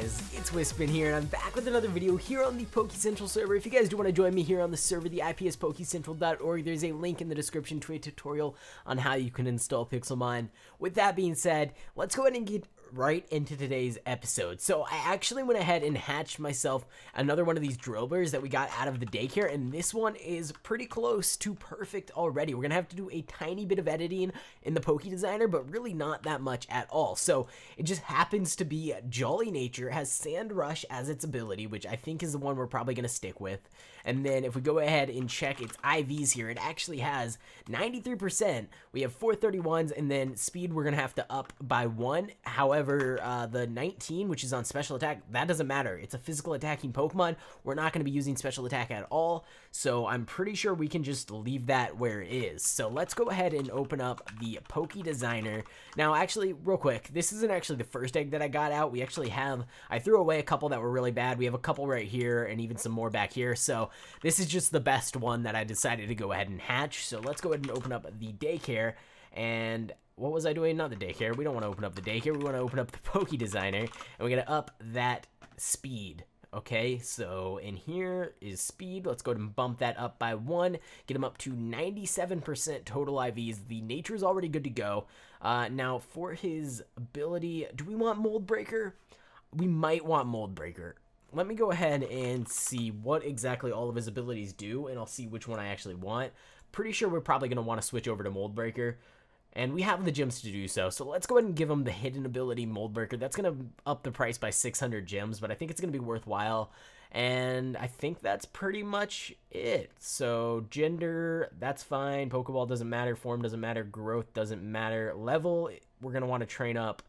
guys, it's Wispin here, and I'm back with another video here on the Poke Central server. If you guys do want to join me here on the server, the IP is pokecentral.org. There's a link in the description to a tutorial on how you can install Pixelmon. With that being said, let's go ahead and get right into today's episode. So I actually went ahead and hatched myself another one of these drillburs that we got out of the daycare, and this one is pretty close to perfect already. We're gonna have to do a tiny bit of editing in the Poke Designer, but really not that much at all. So it just happens to be Jolly Nature, has Sand Rush as its ability, which I think is the one we're probably gonna stick with. And then if we go ahead and check its IVs here, it actually has 93%. We have 431s, and then speed we're gonna have to up by 1. However, the 19, which is on special attack, that doesn't matter. It's a physical attacking Pokemon. We're not going to be using special attack at all, so I'm pretty sure we can just leave that where it is. So let's go ahead and open up the Poke Designer. Now, actually, real quick, this isn't actually the first egg that I got out. We actually have, I threw away a couple that were really bad. We have a couple right here and even some more back here, so this is just the best one that I decided to go ahead and hatch. So let's go ahead and open up the daycare. And what was I doing? Not the daycare. We don't want to open up the daycare. We want to open up the Poke Designer, and we're going to up that speed. Okay, so in here is speed. Let's go ahead and bump that up by 1. Get him up to 97% total IVs. The nature is already good to go. Now, for his ability, do we want Mold Breaker? We might want Mold Breaker. Let me go ahead and see what exactly all of his abilities do, and I'll see which one I actually want. Pretty sure we're probably going to want to switch over to Mold Breaker. And we have the gems to do so. So let's go ahead and give him the hidden ability Mold Breaker. That's going to up the price by 600 gems, but I think it's going to be worthwhile. And I think that's pretty much it. So gender, that's fine. Pokeball doesn't matter. Form doesn't matter. Growth doesn't matter. Level, we're going to want to train up.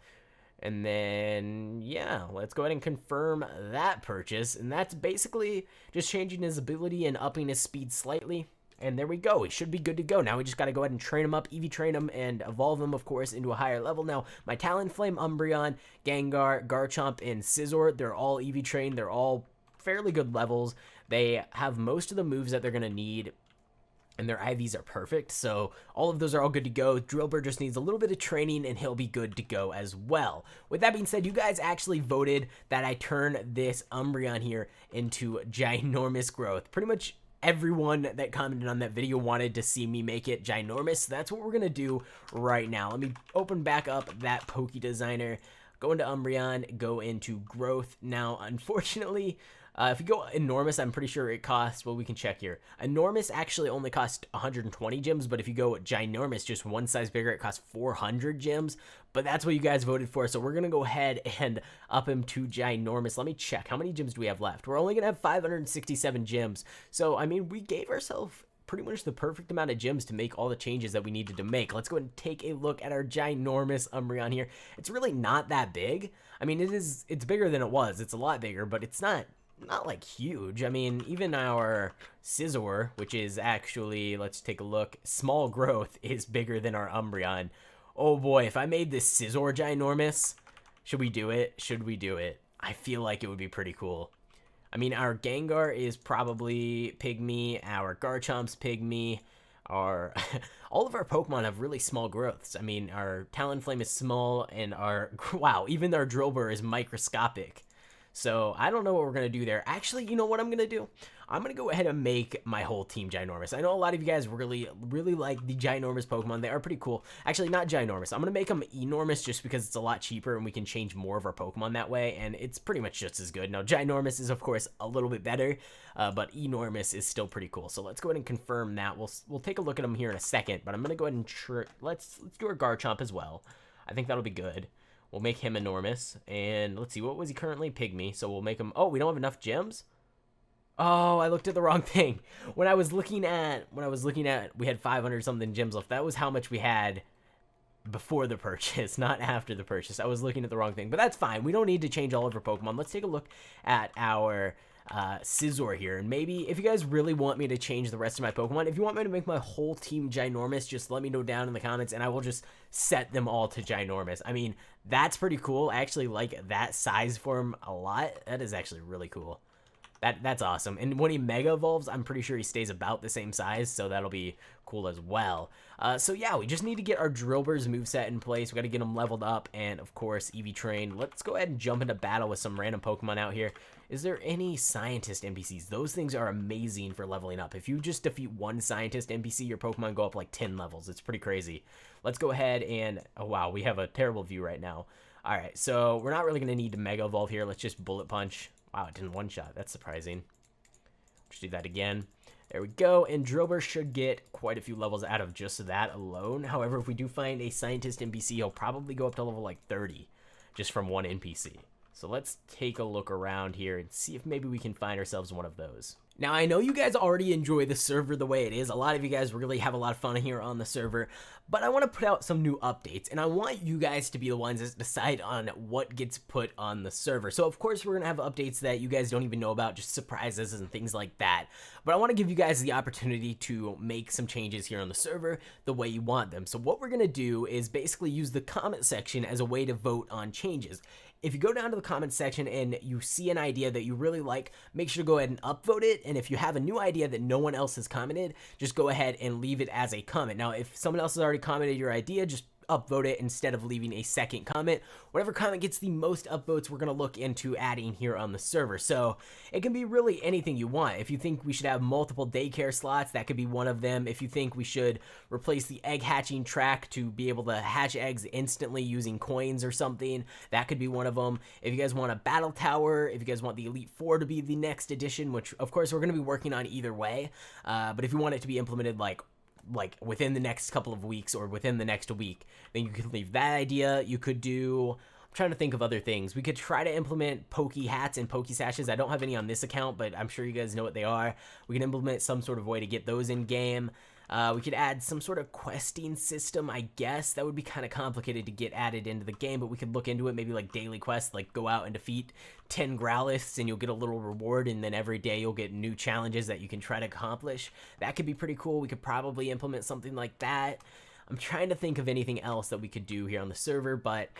And then, yeah, let's go ahead and confirm that purchase. And that's basically just changing his ability and upping his speed slightly. And there we go. He should be good to go. Now we just got to go ahead and train him up, EV train him, and evolve him, of course, into a higher level. Now, my Talonflame, Umbreon, Gengar, Garchomp, and Scizor, they're all EV trained. They're all fairly good levels. They have most of the moves that they're going to need, and their IVs are perfect. So all of those are all good to go. Drillbur just needs a little bit of training, and he'll be good to go as well. With that being said, you guys actually voted that I turn this Umbreon here into ginormous growth. Pretty much everyone that commented on that video wanted to see me make it ginormous. So that's what we're going to do right now. Let me open back up that Poke Designer, go into Umbreon, go into growth. Now, unfortunately, if you go enormous, I'm pretty sure it costs, well, we can check here. Enormous actually only costs 120 gems, but if you go ginormous, just one size bigger, it costs 400 gems. But that's what you guys voted for, so we're going to go ahead and up him to ginormous. Let me check. How many gems do we have left? We're only going to have 567 gems. So, I mean, we gave ourselves pretty much the perfect amount of gems to make all the changes that we needed to make. Let's go ahead and take a look at our ginormous Umbreon here. It's really not that big. I mean, it's bigger than it was. It's a lot bigger, but it's not like huge. I mean, even our Scizor, which is actually, let's take a look, small growth, is bigger than our Umbreon. Oh boy, if I made this Scizor ginormous, should we do it? Should we do it? I feel like it would be pretty cool. I mean, our Gengar is probably Pygmy, our Garchomp's Pygmy, our all of our Pokemon have really small growths. I mean, our Talonflame is small, and our, wow, even our Drillbur is microscopic. So I don't know what we're going to do there. Actually, you know what I'm going to do? I'm going to go ahead and make my whole team ginormous. I know a lot of you guys really like the ginormous Pokemon. They are pretty cool. Actually, not ginormous. I'm going to make them enormous just because it's a lot cheaper and we can change more of our Pokemon that way. And it's pretty much just as good. Now, ginormous is, of course, a little bit better, but enormous is still pretty cool. So let's go ahead and confirm that. We'll take a look at them here in a second, but I'm going to go ahead and let's do our Garchomp as well. I think that'll be good. We'll make him enormous, and let's see, what was he currently? Pygmy, so we'll make him, oh, we don't have enough gems? Oh, I looked at the wrong thing. When I was looking at, we had 500 something gems left. That was how much we had before the purchase, not after the purchase. I was looking at the wrong thing, but that's fine. We don't need to change all of our Pokemon. Let's take a look at our Scizor here, and maybe if you guys really want me to change the rest of my Pokemon, if you want me to make my whole team ginormous, just let me know down in the comments and I will just set them all to ginormous. I mean, that's pretty cool. I actually like that size for him a lot. That is actually really cool. That's awesome. And when he mega evolves, I'm pretty sure he stays about the same size, so that'll be cool as well. So yeah, we just need to get our Drillbur's moveset in place. We got to get him leveled up, and of course, EV trained. Let's go ahead and jump into battle with some random Pokemon out here. Is there any scientist NPCs? Those things are amazing for leveling up. If you just defeat one scientist NPC, your Pokemon go up like 10 levels. It's pretty crazy. Let's go ahead and, oh wow, we have a terrible view right now. All right, so we're not really going to need to mega evolve here. Let's just bullet punch. Wow, it didn't one-shot. That's surprising. Let's do that again. There we go. And Drillbur should get quite a few levels out of just that alone. However, if we do find a scientist NPC, he'll probably go up to level like 30 just from one NPC. So let's take a look around here and see if maybe we can find ourselves one of those. Now, I know you guys already enjoy the server the way it is. A lot of you guys really have a lot of fun here on the server, but I want to put out some new updates, and I want you guys to be the ones that decide on what gets put on the server. So, of course, we're going to have updates that you guys don't even know about, just surprises and things like that. But I want to give you guys the opportunity to make some changes here on the server the way you want them. So what we're going to do is basically use the comment section as a way to vote on changes. If you go down to the comment section and you see an idea that you really like, make sure to go ahead and upvote it. And if you have a new idea that no one else has commented, just go ahead and leave it as a comment. Now, if someone else has already commented your idea, just upvote it instead of leaving a second comment. Whatever comment gets the most upvotes, we're going to look into adding here on the server. So it can be really anything you want. If you think we should have multiple daycare slots, that could be one of them. If you think we should replace the egg hatching track to be able to hatch eggs instantly using coins or something, that could be one of them. If you guys want a battle tower, if you guys want the Elite Four to be the next edition, which of course we're going to be working on either way, but if you want it to be implemented like within the next couple of weeks or within the next week, then you could leave that idea. You could do, I'm trying to think of other things. We could try to implement Poke Hats and Poke Sashes. I don't have any on this account, but I'm sure you guys know what they are. We can implement some sort of way to get those in game. We could add some sort of questing system, I guess. That would be kind of complicated to get added into the game, but we could look into it, maybe like daily quests, like go out and defeat 10 Growlithe's and you'll get a little reward, and then every day you'll get new challenges that you can try to accomplish. That could be pretty cool. We could probably implement something like that. I'm trying to think of anything else that we could do here on the server, but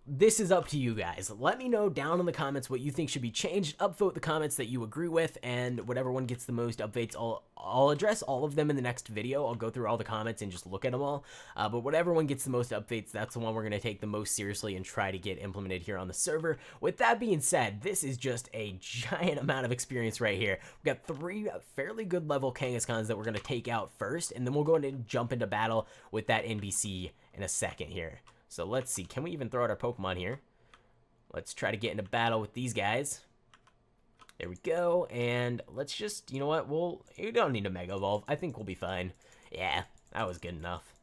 this is up to you guys. Let me know down in the comments what you think should be changed. Upvote the comments that you agree with, and whatever one gets the most upvotes, I'll address all of them in the next video. I'll go through all the comments and just look at them all. But whatever one gets the most upvotes, that's the one we're going to take the most seriously and try to get implemented here on the server. With that being said, this is just a giant amount of experience right here. We've got 3 fairly good level Kangaskhan's that we're going to take out first, and then we'll go ahead and jump into battle with that NPC in a second here. So let's see, can we even throw out our Pokemon here? Let's try to get into battle with these guys. There we go, and let's just, you know what, we don't need to Mega Evolve. I think we'll be fine. Yeah, that was good enough.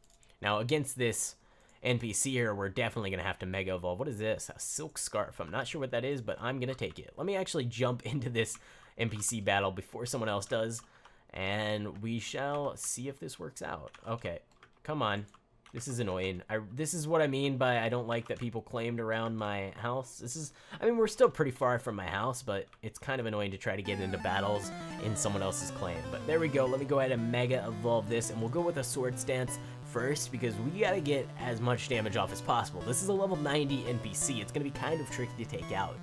Now, against this NPC here, we're definitely going to have to Mega Evolve. What is this? A Silk Scarf. I'm not sure what that is, but I'm going to take it. Let me actually jump into this NPC battle before someone else does, and we shall see if this works out. Okay, come on. This is annoying. This is what I mean by I don't like that people claimed around my house. I mean, we're still pretty far from my house, but it's kind of annoying to try to get into battles in someone else's claim. But there we go. Let me go ahead and Mega Evolve this, and we'll go with a Sword Stance first because we gotta get as much damage off as possible. This is a level 90 NPC. It's gonna be kind of tricky to take out.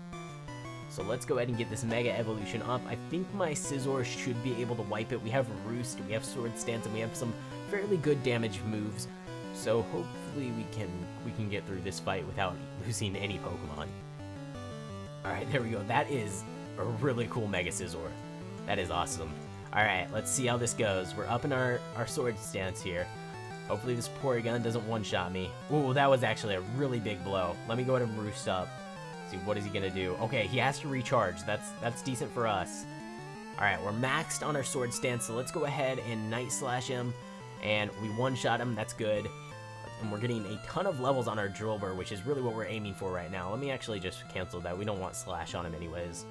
So let's go ahead and get this Mega Evolution up. I think my Scizor should be able to wipe it. We have Roost, we have Sword Stance, and we have some fairly good damage moves. So hopefully we can get through this fight without losing any Pokemon. Alright, there we go. That is a really cool Mega Scizor. That is awesome. Alright, let's see how this goes. We're up in our Sword Stance here. Hopefully this Porygon doesn't one-shot me. Ooh, that was actually a really big blow. Let me go ahead and Roost up. See, what is he gonna do? Okay, he has to recharge. That's decent for us. Alright, we're maxed on our Sword Stance, so let's go ahead and Night Slash him. And we one-shot him. That's good. And we're getting a ton of levels on our Drillbur, which is really what we're aiming for right now. Let me actually just cancel that. We don't want Slash on him anyways.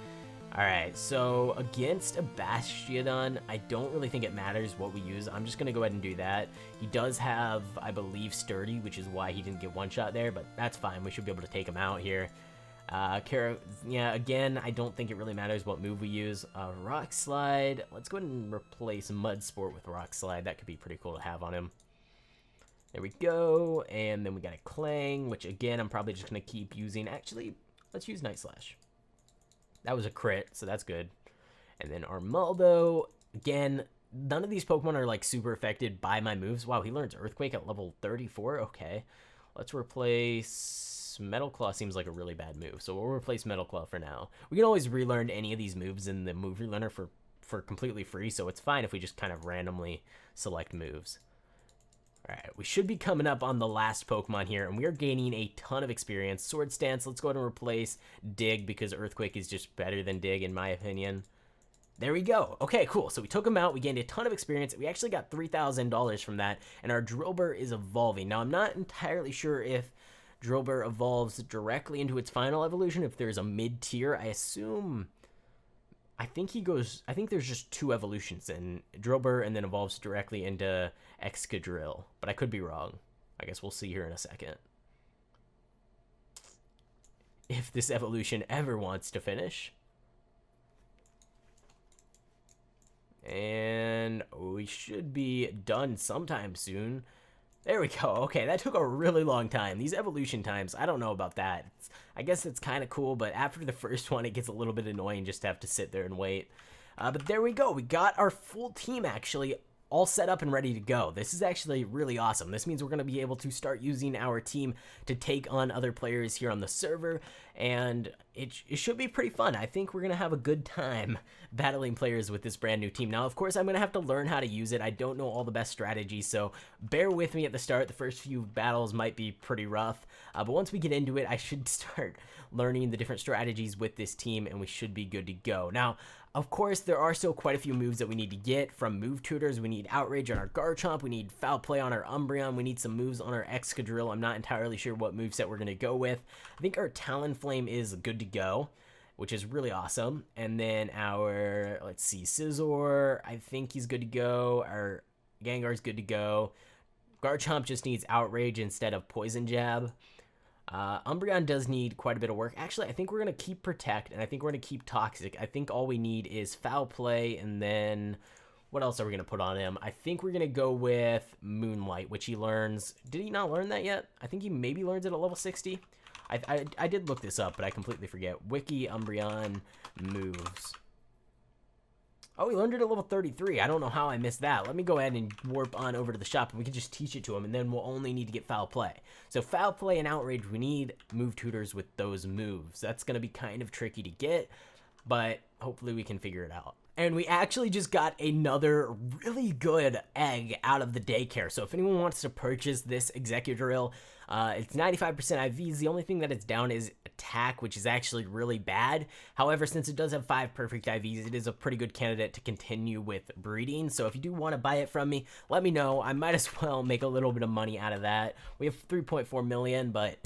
Alright, so against a Bastiodon, I don't really think it matters what we use. I'm just going to go ahead and do that. He does have, I believe, Sturdy, which is why he didn't get one-shot there, but that's fine. We should be able to take him out here. Yeah, again, I don't think it really matters what move we use. Rock Slide. Let's go ahead and replace Mud Sport with Rock Slide. That could be pretty cool to have on him. There we go, and then we got a Clang, which again, I'm probably just going to keep using. Actually, let's use Night Slash. That was a crit, so that's good. And then Armaldo, again, none of these Pokemon are like super affected by my moves. Wow, he learns Earthquake at level 34. Okay, let's replace Metal Claw. Seems like a really bad move, so we'll replace Metal Claw for now. We can always relearn any of these moves in the move relearner for completely free, so it's fine if we just kind of randomly select moves. Alright, we should be coming up on the last Pokemon here, and we are gaining a ton of experience. Sword Stance, let's go ahead and replace Dig, because Earthquake is just better than Dig, in my opinion. There we go. Okay, cool. So we took him out. We gained a ton of experience. We actually got $3,000 from that, and our Drillbur is evolving. Now, I'm not entirely sure if Drillbur evolves directly into its final evolution, if there's a mid-tier. I think there's just 2 evolutions, and Drillbur and then evolves directly into Excadrill, but I could be wrong. I guess we'll see here in a second. If this evolution ever wants to finish. And we should be done sometime soon. There we go. Okay, that took a really long time. These evolution times, I don't know about that. I guess it's kind of cool, but after the first one, it gets a little bit annoying just to have to sit there and wait. But there we go. We got our full team, actually, all set up and ready to go. This is actually really awesome. This means we're going to be able to start using our team to take on other players here on the server, and it should be pretty fun. I think we're going to have a good time battling players with this brand new team. Now, of course, I'm going to have to learn how to use it. I don't know all the best strategies, so bear with me at the start. The first few battles might be pretty rough, but once we get into it, I should start learning the different strategies with this team, and we should be good to go. Now, of course, there are still quite a few moves that we need to get from move tutors. We need Outrage on our Garchomp. We need Foul Play on our Umbreon. We need some moves on our Excadrill. I'm not entirely sure what moveset we're going to go with. I think our Talonflame is good to go, which is really awesome. And then our, let's see, Scizor, I think he's good to go. Our Gengar's good to go. Garchomp just needs Outrage instead of Poison Jab. Umbreon does need quite a bit of work. Actually, I think we're going to keep Protect, and I think we're going to keep Toxic. I think all we need is Foul Play, and then what else are we going to put on him? I think we're going to go with Moonlight, which he learns. Did he not learn that yet? I think he maybe learns it at level 60. I did look this up, but I completely forget. Wiki Umbreon moves. Oh, he learned it at level 33. I don't know how I missed that. Let me go ahead and warp on over to the shop, and we can just teach it to him, and then we'll only need to get Foul Play. So Foul Play and Outrage, we need move tutors with those moves. That's going to be kind of tricky to get, but hopefully we can figure it out. And we actually just got another really good egg out of the daycare. So if anyone wants to purchase this Excadrill, it's 95% IVs. The only thing that it's down is attack, which is actually really bad. However, since it does have 5 perfect IVs, it is a pretty good candidate to continue with breeding. So if you do want to buy it from me, let me know. I might as well make a little bit of money out of that. We have 3.4 million, but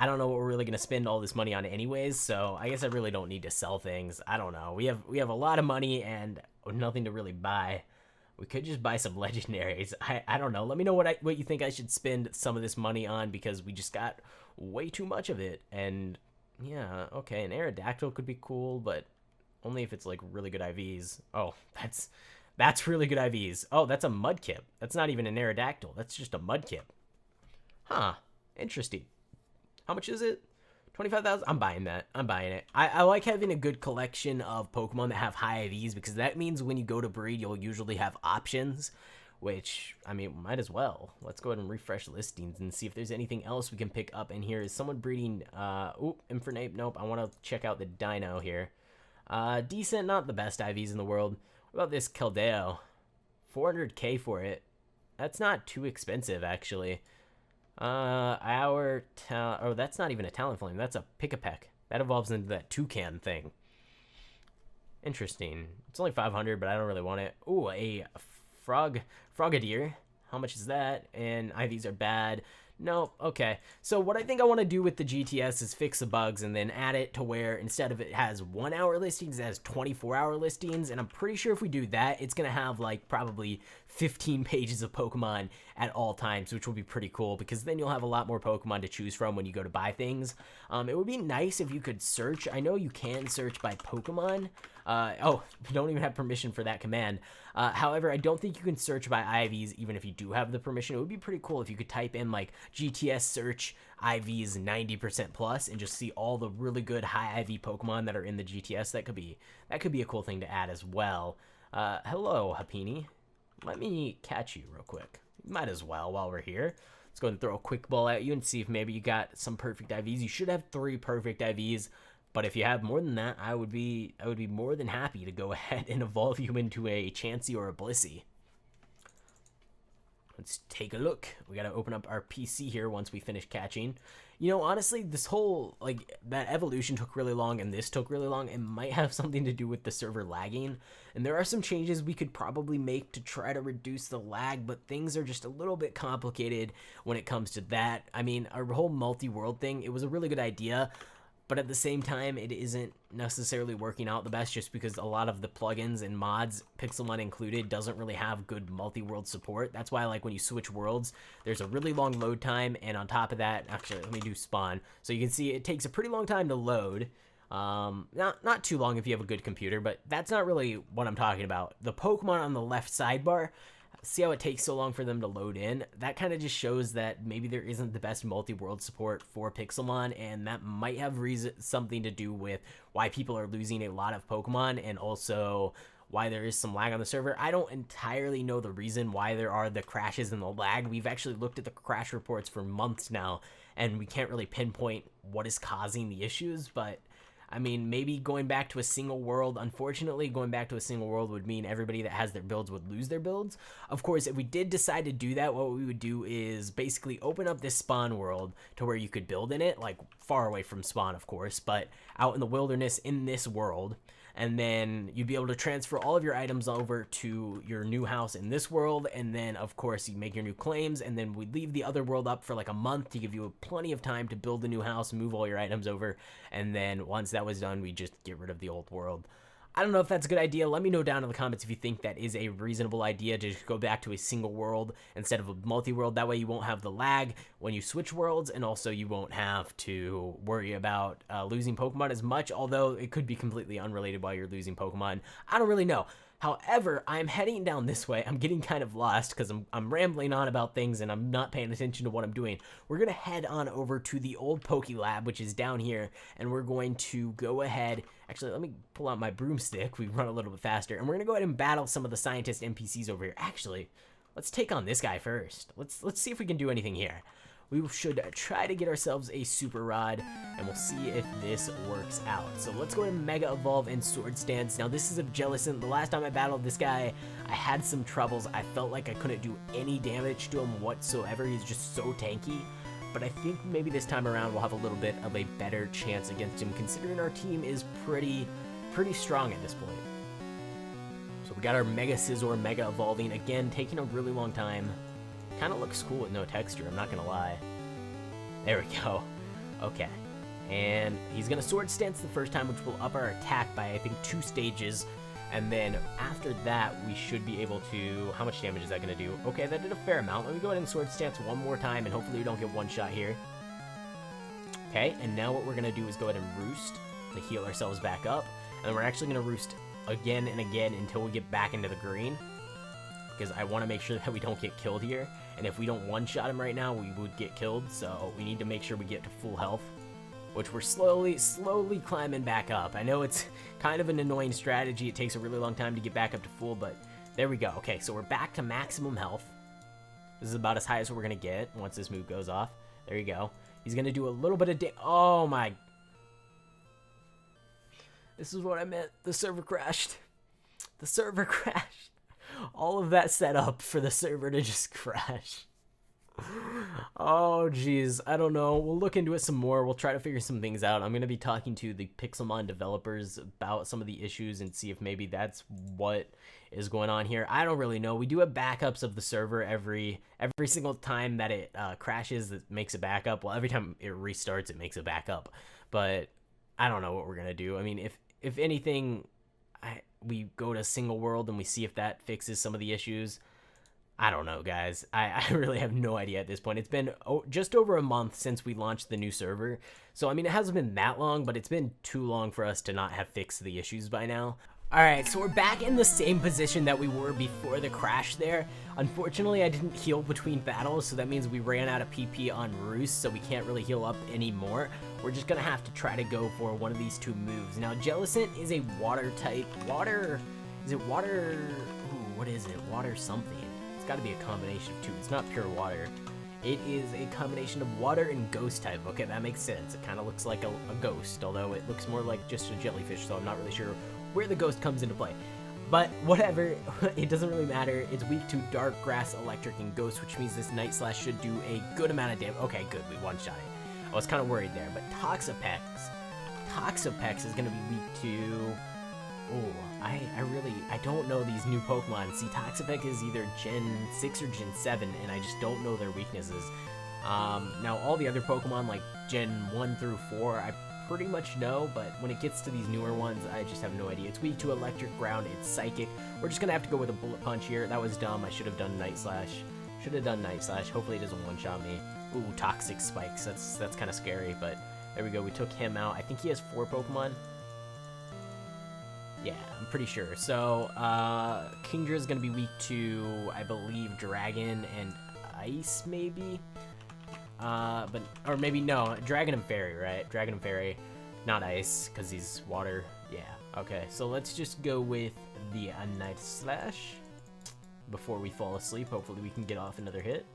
I don't know what we're really going to spend all this money on anyways, so I guess I really don't need to sell things. I don't know. We have a lot of money and nothing to really buy. We could just buy some legendaries. I don't know. Let me know what you think I should spend some of this money on, because we just got way too much of it. And yeah, okay, an Aerodactyl could be cool, but only if it's like really good IVs. Oh, that's really good IVs. Oh, that's a Mudkip. That's not even an Aerodactyl. That's just a Mudkip. Huh. Interesting. How much is it? 25,000? I'm buying that. I'm buying it. I like having a good collection of Pokemon that have high IVs, because that means when you go to breed, you'll usually have options, which, I mean, might as well. Let's go ahead and refresh listings and see if there's anything else we can pick up in here. Is someone breeding, Infernape? Nope. I want to check out the Dino here. Decent, not the best IVs in the world. What about this Keldeo? 400k for it. That's not too expensive, actually. Oh, that's not even a Talonflame. That's a Pick-a-Peck. That evolves into that Toucan thing. Interesting. It's only 500, but I don't really want it. Ooh, a Frogadier. How much is that? And IVs are bad. Nope. Okay. So what I think I want to do with the GTS is fix the bugs and then add it to where instead of it has 1 hour listings, it has 24-hour listings. And I'm pretty sure if we do that, it's going to have like probably 15 pages of Pokemon at all times, which will be pretty cool, because then you'll have a lot more Pokemon to choose from when you go to buy things. It would be nice if you could search. I know you can search by Pokemon. Oh, you don't even have permission for that command. However, I don't think you can search by IVs even if you do have the permission. It would be pretty cool if you could type in like GTS search IVs 90% plus and just see all the really good high IV Pokemon that are in the GTS. That could be a cool thing to add as well. Hello, Happini. Let me catch you real quick. Might as well while we're here. Let's go ahead and throw a quick ball at you and see if maybe you got some perfect IVs. You should have 3 perfect IVs, but if you have more than that, I would be more than happy to go ahead and evolve you into a Chansey or a Blissey. Let's take a look. We got to open up our PC here once we finish catching. You know, honestly, this whole, like, that evolution took really long and this took really long. It might have something to do with the server lagging. And there are some changes we could probably make to try to reduce the lag, but things are just a little bit complicated when it comes to that. I mean, our whole multi-world thing, it was a really good idea, but at the same time, it isn't necessarily working out the best just because a lot of the plugins and mods, Pixelmon included, doesn't really have good multi-world support. That's why, like, when you switch worlds, there's a really long load time, and on top of that, actually, let me do spawn. So you can see it takes a pretty long time to load. Not too long if you have a good computer, but that's not really what I'm talking about. The Pokemon on the left sidebar, see how it takes so long for them to load in? That kind of just shows that maybe there isn't the best multi-world support for Pixelmon, and that might have something to do with why people are losing a lot of Pokemon, and also why there is some lag on the server. I don't entirely know the reason why there are the crashes and the lag. We've actually looked at the crash reports for months now, and we can't really pinpoint what is causing the issues, but I mean, maybe going back to a single world. Unfortunately, going back to a single world would mean everybody that has their builds would lose their builds. Of course, if we did decide to do that, what we would do is basically open up this spawn world to where you could build in it, like far away from spawn, of course, but out in the wilderness in this world. And then you'd be able to transfer all of your items over to your new house in this world, and then of course you make your new claims, and then we'd leave the other world up for like a month to give you plenty of time to build the new house, move all your items over, and then once that was done, we just get rid of the old world. I don't know if that's a good idea. Let me know down in the comments if you think that is a reasonable idea to just go back to a single world instead of a multi-world. That way you won't have the lag when you switch worlds, and also you won't have to worry about losing Pokemon as much, although it could be completely unrelated while you're losing Pokemon. I don't really know. However, I'm heading down this way. I'm getting kind of lost because I'm rambling on about things and I'm not paying attention to what I'm doing. We're going to head on over to the old Poke Lab, which is down here, and we're going to go ahead. Actually, let me pull out my broomstick. We run a little bit faster, and we're going to go ahead and battle some of the scientist NPCs over here. Actually, let's take on this guy first. Let's see if we can do anything here. We should try to get ourselves a Super Rod, and we'll see if this works out. So let's go ahead and Mega Evolve in Sword Stance. Now, this is a Jellicent. The last time I battled this guy, I had some troubles. I felt like I couldn't do any damage to him whatsoever. He's just so tanky. But I think maybe this time around we'll have a little bit of a better chance against him, considering our team is pretty strong at this point. So we got our Mega Scizor Mega Evolving. Again, taking a really long time. Kind of looks cool with no texture, I'm not gonna lie. There we go. Okay. And he's gonna Sword Stance the first time, which will up our attack by, I think, 2 stages. And then after that, we should be able to... How much damage is that gonna do? Okay, that did a fair amount. Let me go ahead and Sword Stance one more time, and hopefully we don't get one shot here. Okay, and now what we're gonna do is go ahead and Roost to heal ourselves back up. And then we're actually gonna Roost again and again until we get back into the green, because I want to make sure that we don't get killed here. And if we don't one-shot him right now, we would get killed. So we need to make sure we get to full health, which we're slowly climbing back up. I know it's kind of an annoying strategy. It takes a really long time to get back up to full, but there we go. Okay, so we're back to maximum health. This is about as high as we're going to get once this move goes off. There you go. He's going to do a little bit of oh my. This is what I meant. The server crashed. The server crashed. All of that set up for the server to just crash. Oh, geez. I don't know. We'll look into it some more. We'll try to figure some things out. I'm going to be talking to the Pixelmon developers about some of the issues and see if maybe that's what is going on here. I don't really know. We do have backups of the server every single time that it crashes. It makes a backup. Well, every time it restarts, it makes a backup. But I don't know what we're going to do. I mean, if anything... we go to single world and we see if that fixes some of the issues. I don't know, guys. I really have no idea at this point. It's been just over a month since we launched the new server. So, I mean, it hasn't been that long, but it's been too long for us to not have fixed the issues by now. Alright, so we're back in the same position that we were before the crash there. Unfortunately, I didn't heal between battles, so that means we ran out of PP on Roost, so we can't really heal up anymore. We're just gonna have to try to go for one of these two moves. Now, Jellicent is a water type. Is it water? Ooh, what is it? Water something. It's gotta be a combination of two. It's not pure water. It is a combination of water and ghost type. Okay, that makes sense. It kind of looks like a ghost, although it looks more like just a jellyfish, so I'm not really sure where the ghost comes into play. But whatever, it doesn't really matter. It's weak to dark, grass, electric, and ghost, which means this Night Slash should do a good amount of damage. Okay, good, we one-shot it. I was kind of worried there, but Toxapex is going to be weak to... Oh, I don't know these new Pokemon. See, Toxapex is either Gen 6 or Gen 7, and I just don't know their weaknesses. Now, all the other Pokemon, like Gen 1 through 4, I pretty much know, but when it gets to these newer ones, I just have no idea. It's weak to electric, ground, it's psychic. We're just gonna have to go with a bullet punch here. That was dumb. I should have done Night Slash. Hopefully it doesn't one-shot me. Ooh, toxic spikes. That's kind of scary, but there we go. We took him out. I think he has 4 Pokemon. Yeah, I'm pretty sure. So, Kingdra is gonna be weak to, I believe, Dragon and Ice, maybe? Or maybe no, Dragon and Fairy, right? Dragon and Fairy, not Ice, because he's water. Yeah, okay, so let's just go with the Night Slash before we fall asleep. Hopefully we can get off another hit.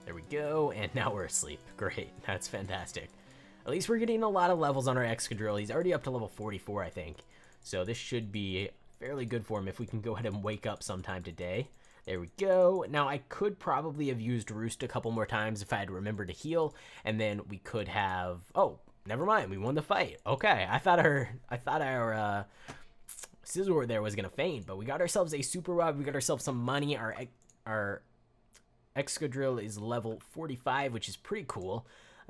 There we go, and now we're asleep. Great, that's fantastic. At least we're getting a lot of levels on our Excadrill. He's already up to level 44, I think. So this should be fairly good for him if we can go ahead and wake up sometime today. There we go. Now, I could probably have used Roost a couple more times if I had remembered to heal, and then we could have... Oh, never mind. We won the fight. Okay, I thought our Scizor there was gonna faint, but we got ourselves a Super Rod. We got ourselves some money. Our Excadrill is level 45, which is pretty cool.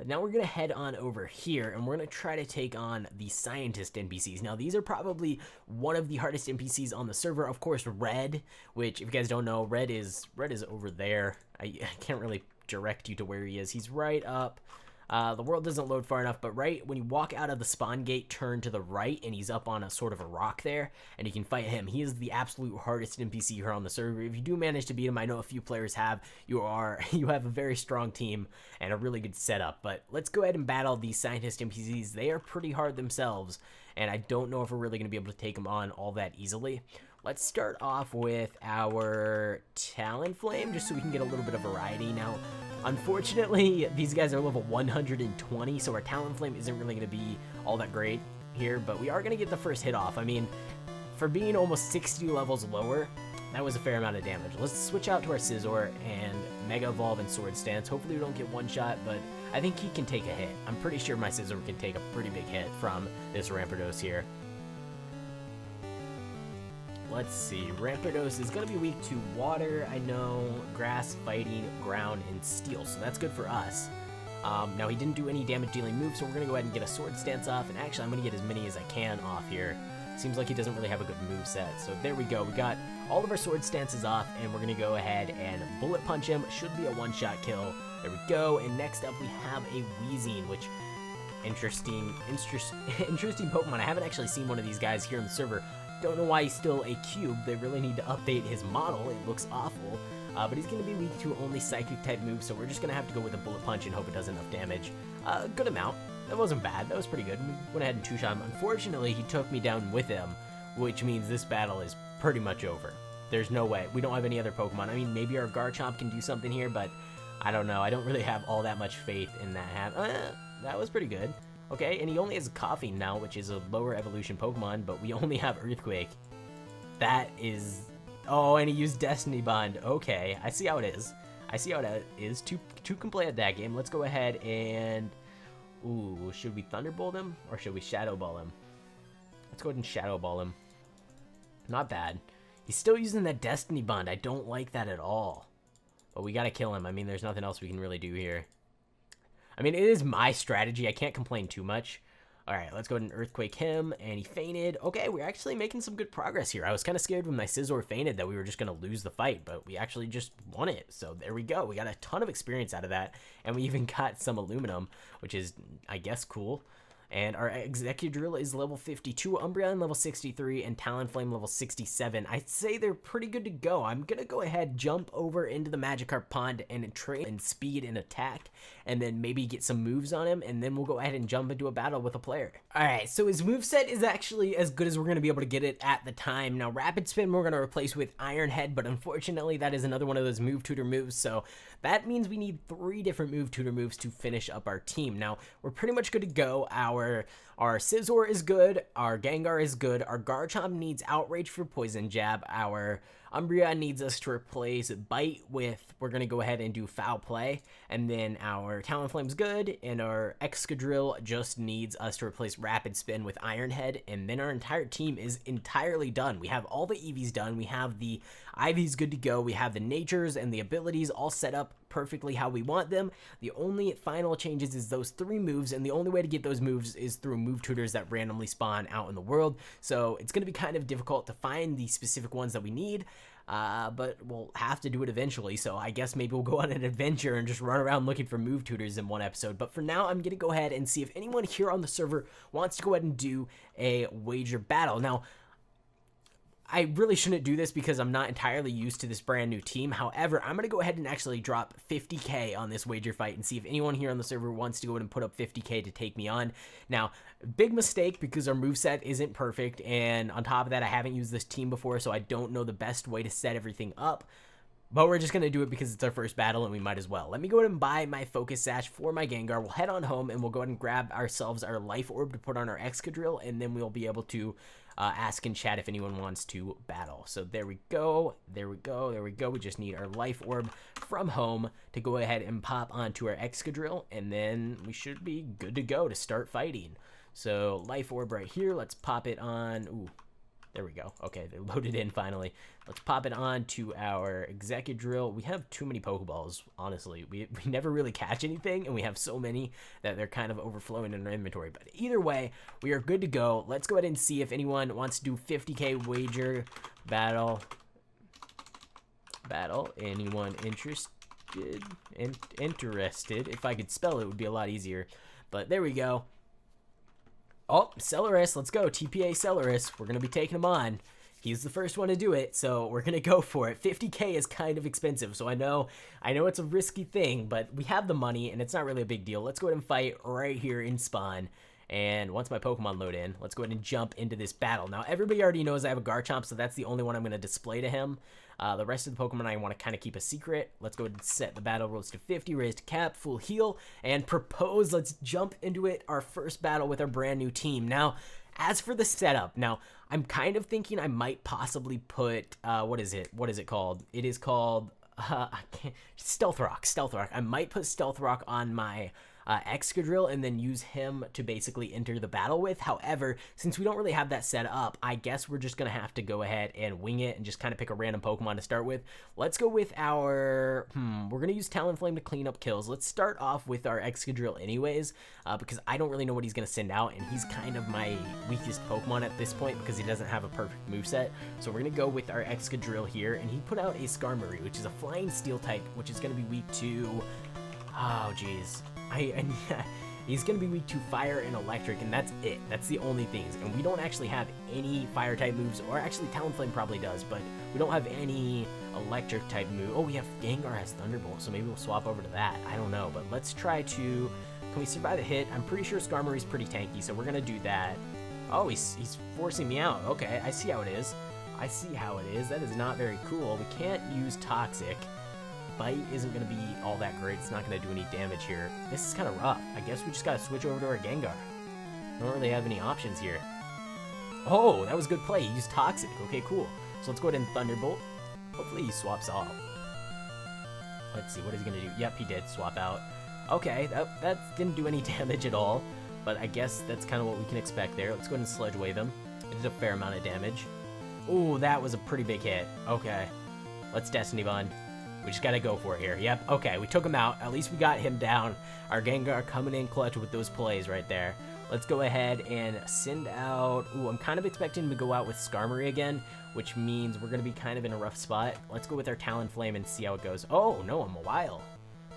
Now we're going to head on over here, and we're going to try to take on the Scientist NPCs. Now, these are probably one of the hardest NPCs on the server. Of course, Red, which, if you guys don't know, Red is over there. I can't really direct you to where he is. He's right up. The world doesn't load far enough, but right when you walk out of the spawn gate, turn to the right, and he's up on a sort of a rock there, and you can fight him. He is the absolute hardest NPC here on the server. If you do manage to beat him, I know a few players have, you have a very strong team and a really good setup. But let's go ahead and battle these Scientist NPCs. They are pretty hard themselves, and I don't know if we're really going to be able to take them on all that easily. Let's start off with our Talonflame, just so we can get a little bit of variety. Now, unfortunately, these guys are level 120, so our Talonflame isn't really going to be all that great here, but we are going to get the first hit off. I mean, for being almost 60 levels lower, that was a fair amount of damage. Let's switch out to our Scizor and Mega Evolve and Sword Stance. Hopefully we don't get one shot, but I think he can take a hit. I'm pretty sure my Scizor can take a pretty big hit from this Rampardos here. Let's see, Rampardos is going to be weak to water, I know, grass, fighting, ground, and steel, so that's good for us. Now, he didn't do any damage-dealing moves, so we're going to go ahead and get a Sword Stance off, and actually, I'm going to get as many as I can off here. Seems like he doesn't really have a good move set, so there we go. We got all of our Sword Stances off, and we're going to go ahead and Bullet Punch him. Should be a one-shot kill. There we go, and next up, we have a Weezing, which... Interesting Pokemon. I haven't actually seen one of these guys here on the server. Don't know why he's still a cube. They really need to update his model. It looks awful. But he's going to be weak to only psychic type moves, so we're just going to have to go with a bullet punch and hope it does enough damage. Good amount. That wasn't bad. That was pretty good. We went ahead and two-shot him. Unfortunately, he took me down with him, which means this battle is pretty much over. There's no way. We don't have any other Pokemon. I mean, maybe our Garchomp can do something here, but I don't know. I don't really have all that much faith in that. That was pretty good. Okay, and he only has Coughing now, which is a lower evolution Pokemon, but we only have Earthquake. That is... Oh, and he used Destiny Bond. Okay, I see how it is. I see how it is. Two can play at that game. Let's go ahead and... Ooh, should we Thunderbolt him, or should we Shadow Ball him? Let's go ahead and Shadow Ball him. Not bad. He's still using that Destiny Bond. I don't like that at all. But we gotta kill him. I mean, there's nothing else we can really do here. I mean, it is my strategy. I can't complain too much. All right, let's go ahead and Earthquake him, and he fainted. Okay, we're actually making some good progress here. I was kind of scared when my Scizor fainted that we were just going to lose the fight, but we actually just won it. So there we go. We got a ton of experience out of that, and we even got some aluminum, which is, I guess, cool. And our Execudrill is level 52, Umbreon level 63, and Talonflame level 67. I'd say they're pretty good to go. I'm going to go ahead, jump over into the Magikarp pond and train in speed and attack, and then maybe get some moves on him, and then we'll go ahead and jump into a battle with a player. Alright, so his moveset is actually as good as we're going to be able to get it at the time. Now, Rapid Spin we're going to replace with Iron Head, but unfortunately that is another one of those move tutor moves, so that means we need 3 different move tutor moves to finish up our team. Now, we're pretty much good to go. Our Scizor is good, our Gengar is good, our Garchomp needs Outrage for Poison Jab, our Umbreon needs us to replace Bite with, we're going to go ahead and do Foul Play, and then our Talonflame's good, and our Excadrill just needs us to replace Rapid Spin with Iron Head, and then our entire team is entirely done. We have all the EVs done, we have the IVs good to go, we have the natures and the abilities all set up perfectly how we want them. The only final changes is those 3 moves, and the only way to get those moves is through move tutors that randomly spawn out in the world, so it's going to be kind of difficult to find the specific ones that we need. But we'll have to do it eventually, so I guess maybe we'll go on an adventure and just run around looking for move tutors in one episode. But for now, I'm going to go ahead and see if anyone here on the server wants to go ahead and do a wager battle. Now, I really shouldn't do this because I'm not entirely used to this brand new team. However, I'm going to go ahead and actually drop 50k on this wager fight and see if anyone here on the server wants to go ahead and put up 50k to take me on. Now, big mistake because our moveset isn't perfect, and on top of that, I haven't used this team before, so I don't know the best way to set everything up. But we're just going to do it because it's our first battle and we might as well. Let me go ahead and buy my Focus Sash for my Gengar. We'll head on home and we'll go ahead and grab ourselves our Life Orb to put on our Excadrill, and then we'll be able to ask in chat if anyone wants to battle. So there we go, there we go, there we go. We just need our Life Orb from home to go ahead and pop onto our Excadrill, and then we should be good to go to start fighting. So Life Orb right here, let's pop it on. Ooh. There we go. Okay, they loaded in finally. Let's pop it on to our Execudrill. We have too many Pokeballs, honestly. We never really catch anything, and we have so many that they're kind of overflowing in our inventory. But either way, we are good to go. Let's go ahead and see if anyone wants to do 50k wager battle. Anyone interested? Interested. If I could spell it, it would be a lot easier. But there we go. Oh, Celeris, let's go. TPA Celeris. We're going to be taking him on. He's the first one to do it, so we're going to go for it. 50k is kind of expensive, so I know it's a risky thing, but we have the money, and it's not really a big deal. Let's go ahead and fight right here in spawn. And once my Pokemon load in, let's go ahead and jump into this battle. Now, everybody already knows I have a Garchomp, so that's the only one I'm going to display to him. The rest of the Pokemon I want to kind of keep a secret. Let's go ahead and set the battle rules to 50, raise to cap, full heal, and propose. Let's jump into it, our first battle with our brand new team. Now, as for the setup, I'm kind of thinking I might possibly put, what is it called? It is called, Stealth Rock. I might put Stealth Rock on my Excadrill and then use him to basically enter the battle with. However, since we don't really have that set up, I guess we're just going to have to go ahead and wing it and just kind of pick a random Pokemon to start with. Let's go with our, we're going to use Talonflame to clean up kills. Let's start off with our Excadrill anyways, because I don't really know what he's going to send out, and he's kind of my weakest Pokemon at this point because he doesn't have a perfect moveset. So we're going to go with our Excadrill here, and he put out a Skarmory, which is a Flying Steel type, which is going to be weak to, oh geez, he's going to be weak to fire and electric, and that's it. That's the only things. And we don't actually have any fire type moves, or actually Talonflame probably does, but we don't have any electric type move. Oh, we have Gengar has Thunderbolt, so maybe we'll swap over to that. I don't know, but let's try to, can we survive a hit? I'm pretty sure Skarmory's pretty tanky, so we're going to do that. Oh, he's forcing me out. Okay, I see how it is. That is not very cool. We can't use Toxic. Bite isn't going to be all that great. It's not going to do any damage here. This is kind of rough. I guess we just got to switch over to our Gengar. I don't really have any options here. Oh, that was good play. He used Toxic. Okay, cool. So let's go ahead and Thunderbolt. Hopefully he swaps off. Let's see, what is he going to do? Yep, he did swap out. Okay, that didn't do any damage at all, but I guess that's kind of what we can expect there. Let's go ahead and Sludge Wave him. It did a fair amount of damage. Ooh, that was a pretty big hit. Okay, let's Destiny Bond. We just got to go for it here. Yep, okay, we took him out. At least we got him down. Our Gengar coming in clutch with those plays right there. Let's go ahead and send out... Ooh, I'm kind of expecting him to go out with Skarmory again, which means we're going to be kind of in a rough spot. Let's go with our Talonflame and see how it goes. Oh, no, I'm a Mawile.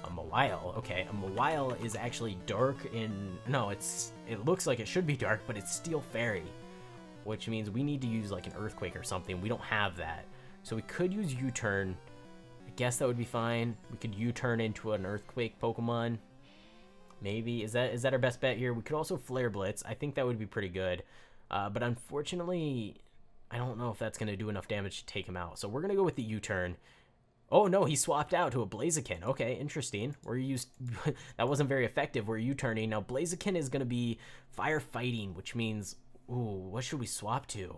A Mawile. Okay, a Mawile is actually dark in... No, it looks like it should be dark, but it's Steel Fairy, which means we need to use like an Earthquake or something. We don't have that. So we could use U-Turn. I guess that would be fine. We could U-Turn into an Earthquake Pokemon. Maybe. Is that our best bet here? We could also Flare Blitz. I think that would be pretty good. But unfortunately, I don't know if that's going to do enough damage to take him out. So we're going to go with the U-Turn. Oh, no, he swapped out to a Blaziken. Okay, interesting. That wasn't very effective. We're U-turning. Now, Blaziken is going to be firefighting, which means... Ooh, what should we swap to?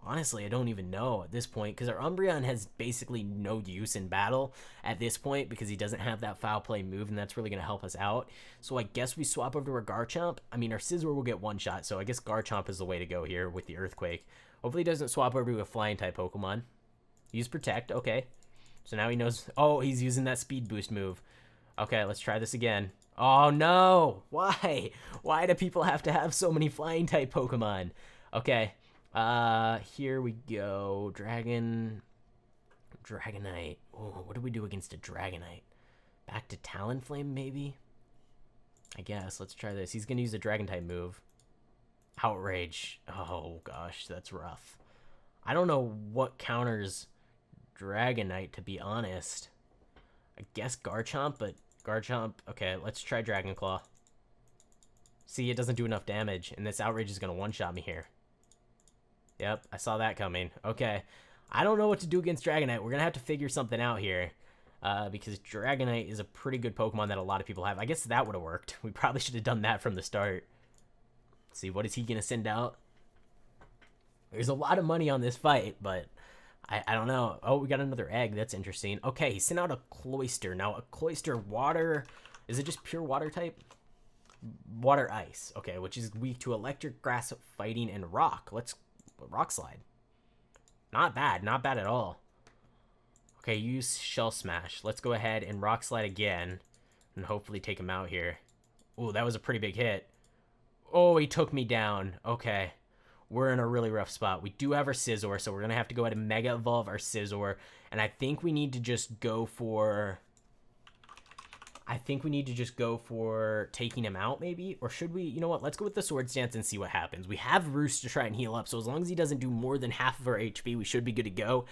Honestly, I don't even know at this point, because our Umbreon has basically no use in battle at this point, because he doesn't have that Foul Play move, and that's really going to help us out. So I guess we swap over to our Garchomp. I mean, our Scizor will get one shot, so I guess Garchomp is the way to go here with the Earthquake. Hopefully he doesn't swap over to a Flying-type Pokemon. Use Protect, okay. So now he knows... Oh, he's using that Speed Boost move. Okay, let's try this again. Oh, no! Why? Why do people have to have so many Flying-type Pokemon? Okay. Here we go. Dragonite. Oh, what do we do against a Dragonite? Back to Talonflame, maybe? I guess. Let's try this. He's going to use a Dragon-type move. Outrage. Oh, gosh, that's rough. I don't know what counters... Dragonite, to be honest. I guess Garchomp, but Garchomp... Okay, let's try Dragon Claw. See, it doesn't do enough damage, and this Outrage is going to one-shot me here. Yep, I saw that coming. Okay, I don't know what to do against Dragonite. We're going to have to figure something out here, because Dragonite is a pretty good Pokemon that a lot of people have. I guess that would have worked. We probably should have done that from the start. Let's see, what is he going to send out? There's a lot of money on this fight, but... I don't know. Oh, we got another egg. That's interesting. Okay, he sent out a Cloyster. Now, a Cloyster water... Is it just pure water type? Water ice. Okay, which is weak to electric, grass, fighting, and rock. Let's... Rock Slide. Not bad. Not bad at all. Okay, use Shell Smash. Let's go ahead and Rock Slide again. And hopefully take him out here. Ooh, that was a pretty big hit. Oh, he took me down. Okay. We're in a really rough spot. We do have our Scizor, so we're going to have to go ahead and Mega Evolve our Scizor. And I think we need to just go for... taking him out, maybe? Or should we... You know what? Let's go with the Swords Dance and see what happens. We have Roost to try and heal up, so as long as he doesn't do more than half of our HP, we should be good to go.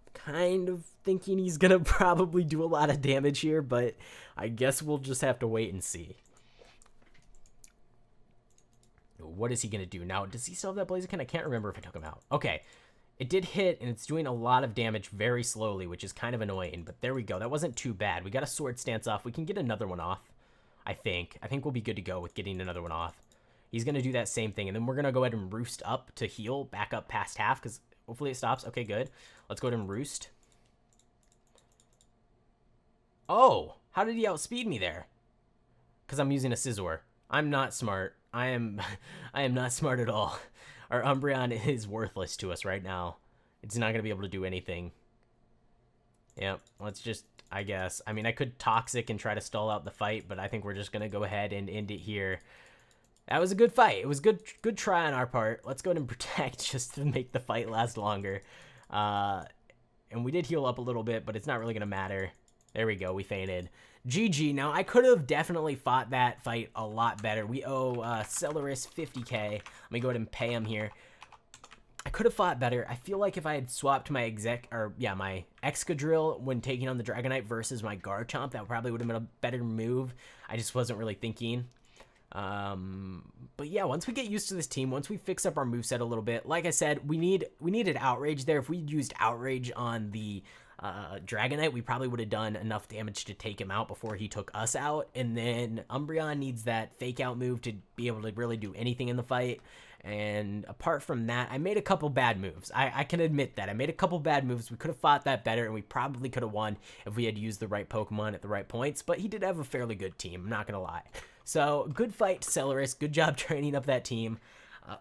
I'm kind of thinking he's going to probably do a lot of damage here, but I guess we'll just have to wait and see. What is he going to do? Now, does he still have that Blaziken? I can't remember if I took him out. Okay. It did hit, and it's doing a lot of damage very slowly, which is kind of annoying. But there we go. That wasn't too bad. We got a Sword Stance off. We can get another one off, I think. I think we'll be good to go with getting another one off. He's going to do that same thing, and then we're going to go ahead and Roost up to heal, back up past half, because hopefully it stops. Okay, good. Let's go ahead and Roost. Oh! How did he outspeed me there? Because I'm using a Scizor. I'm not smart. I am not smart at all. Our Umbreon is worthless to us right now. It's not going to be able to do anything. Yep, let's just, I guess. I mean, I could Toxic and try to stall out the fight, but I think we're just going to go ahead and end it here. That was a good fight. It was good try on our part. Let's go ahead and Protect just to make the fight last longer. And we did heal up a little bit, but it's not really going to matter. There we go. We fainted. GG. Now, I could have definitely fought that fight a lot better. We owe Celeris 50k. Let me go ahead and pay him here. I could have fought better. I feel like if I had swapped my my Excadrill when taking on the Dragonite versus my Garchomp, that probably would have been a better move. I just wasn't really thinking. But yeah, once we get used to this team, once we fix up our moveset a little bit, like I said, we needed Outrage there. If we used Outrage on the Dragonite, we probably would have done enough damage to take him out before he took us out. And then Umbreon needs that Fake Out move to be able to really do anything in the fight. And apart from that, I made a couple bad moves. I can admit that. I made a couple bad moves. We could have fought that better, and we probably could have won if we had used the right Pokemon at the right points. But he did have a fairly good team, I'm not going to lie. So, good fight, Celeris. Good job training up that team.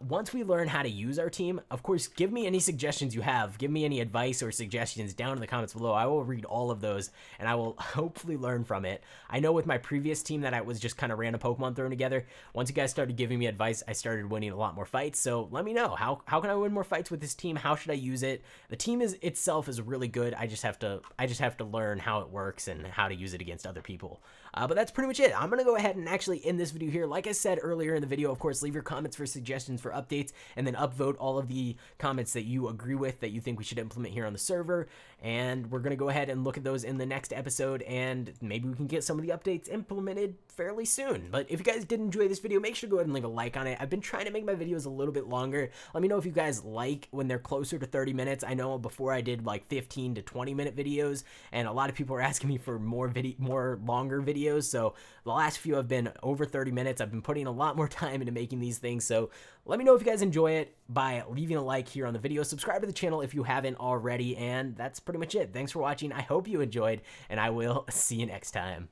Once we learn how to use our team, of course, give me any suggestions you have. Give me any advice or suggestions down in the comments below. I will read all of those, and I will hopefully learn from it. I know with my previous team that I was just kind of random Pokemon thrown together. Once you guys started giving me advice, I started winning a lot more fights. So let me know, how can I win more fights with this team? How should I use it? The team itself is really good. I just have to learn how it works and how to use it against other people. But that's pretty much it. I'm gonna go ahead and actually end this video here. Like I said earlier in the video, of course, leave your comments for suggestions for updates, and then upvote all of the comments that you agree with, that you think we should implement here on the server. And we're gonna go ahead and look at those in the next episode, and maybe we can get some of the updates implemented fairly soon. But if you guys did enjoy this video, make sure to go ahead and leave a like on it. I've been trying to make my videos a little bit longer. Let me know if you guys like when they're closer to 30 minutes. I know before I did like 15 to 20 minute videos, and a lot of people are asking me for more longer videos. So the last few have been over 30 minutes. I've been putting a lot more time into making these things. So let me know if you guys enjoy it by leaving a like here on the video. Subscribe to the channel if you haven't already. And that's pretty much it. Thanks for watching. I hope you enjoyed, and I will see you next time.